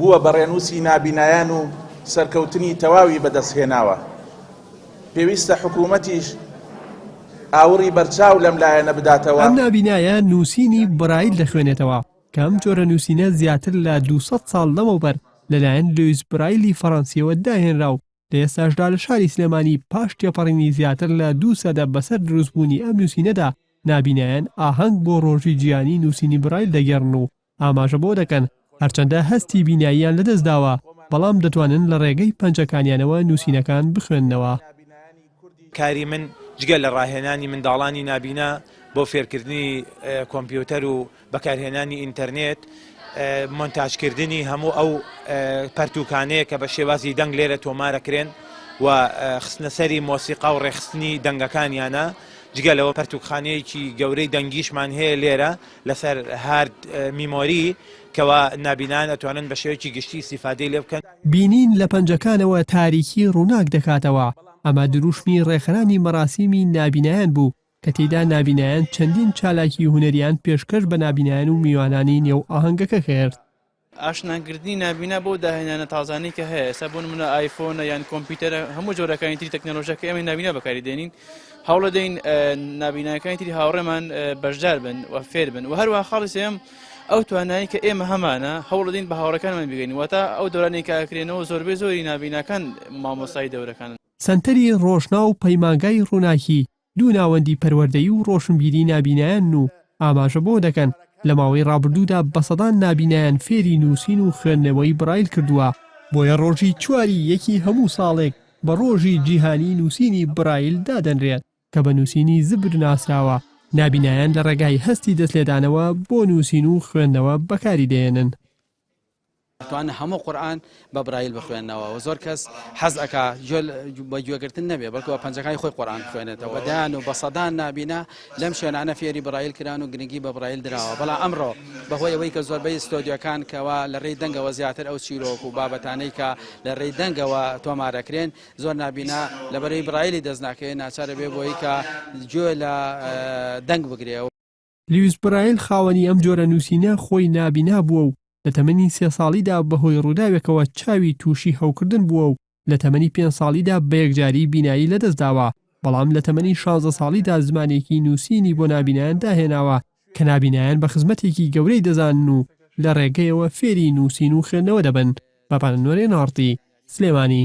بووە بەڕێنووسی نابینایان و سەرکەوتنی تەواوی بەدەستهێناوە. پێویستە حکوومەتیش ئاوڕی بەرچاو لەم لایەنە بداتەوە. ئەم نابینایە نووسینی برایل دەخوێنێتەوە کە ئەم جۆرە نووسینە زیاتر لە 200 ساڵ لەمەوبەر لەلایەن لویس برایلی فەڕەنسیەوە داهێنرا و لە ئێستاشدا لە شاری سلێمانی پاش تێپەڕینی زیاتر لە 2 سەدە بەسەر دروستبوونی ئەم نووسینەدا نابینایان ئاهەنگ بۆ ڕۆژی جیهانی نووسینی برایل دەگەڕن و ئاماژە بۆ دەکەن هەرچەندە هەستی بیناییان لەدەستداوە بەڵام دەتوانن لە ڕێگەی پەنجەکانیانەوە نووسینەکان بخوێننەوە. کاری من جگە لە ڕاهێنانی منداڵانی نابینا بۆ فێرکردنی کۆمپیوتەر و بەکارهێنانی ئینتەرنێت، مۆنتاژکردنی هەموو ئەو پەرتوکانەیە کە بە شێوازی دەنگ لێرە تۆمارەکرێن و خستنە سەری مۆسیقا و ڕێخستنی دەنگەکانیانە، جگە لەوە پەرتوکخانەیەکی گەورەی دەنگیشمان هەیە لێرە لەسەر هارد میمۆری کەوا نابینان ئەتوانن بە شێوەیەکی گشتی استیفادەی لێ بکەن. بینین لە پەنجەکانەوە تاریکی ڕووناک دەکاتەوە. ئەمە دروشمی ڕێکخراانی مەراسیمی نابینایان بوو کە تێیدا نابینایان چەندین چالاکی هونەریان پێشکەش بە نابینایان و میوانانی نێو ئاهەنگەکە کرد. ئاشناگرتنی نابینا بۆ داهێنانە تازانەی کە هەیە ئێستا بۆ نمونە ئایفۆنە یان کۆمپیوتەرە هەموو جۆرەکانی تری تەکنۆلۆژیەکە ئێمە نابینا بەکاری دێنین، هەوڵ دەین نابیناکانی تری هاوڕێمان بەشدار بن و فێر بن و هەروە خاڵی سێم ئەو توانایی کە ئێمە هەمانە هەوڵ دەین بە هاوڕەکانمان بگەین واتە ئەو دۆرانەی کاکرێنەوە زۆربەی زۆری نابیناکان مامۆستای دەورەکانن. سەنتەری ڕۆژنا و پەیمانگای ڕووناکی دوو ناوەندی پەروەردەیی و ڕۆشنبیری نابینایان و ئاماژە بۆ دەکەن لە ماوەی ڕابردوودا بەسەدان نابینایان فێری نووسین و خوێندنەوەی برایل کردووە. بۆیە ڕۆژی 4 هەموو ساڵێک بە ڕۆژی جیهانی نووسینی برایل دادەنرێت کە بە نووسینی زبر ناسراوە. نابینایان لە ڕێگای هەستی دەستلێدانەوە بۆ نووسین و خوێندنەوە بەکاری دێنن. توانە هەموو قورئان بە برایل بخوێنەوە و زۆر کەس حەز ئەکا بە گوێگرتن نەبێ بەڵکەوە پەنجەکانی خۆی قورئان بخوێنێتەوە. بەدایان و بەسەدان نابینا لەم شوێنانە فێری برایل کران و گرنگی بە برایل دراوە. بەڵام ئەمڕۆ بەهۆی ئەوەی کە زۆربەی ستۆدیۆکان کەوا لە ڕێی دەنگەوە زیاتر ئەو چیرۆک و بابەتانەی کە لە ڕێی دەنگەوە تۆمارەکرێن زۆر نابینا لەبەرەوەی برایلی دەست ناکەوێت ناچارە بێ بۆی کە گوێ لە دەنگ بگرێ. لویس برایل خاوەنی ئەم جۆرە نووسینە خۆی نابینا بووە و لە تەمەنی 3 ساڵیدا بەهۆی ڕووداوێکەوە چاوی تووشی هەوکردن بووە و لە تەمەنی 5 ساڵیدا بە یەکجاری بینایی لەدەستداوە، بەڵام لە تەمەنی 16 ساڵیدا زمانێکی نووسینی بۆ نابینایان داهێناوە کە نابینایان بە خزمەتێکی گەورەی دەزانن و لە ڕێگەیەوە فێری نووسین و خوێندنەوە دەبن. بەپانۆرێ ناڕتی سلێمانی.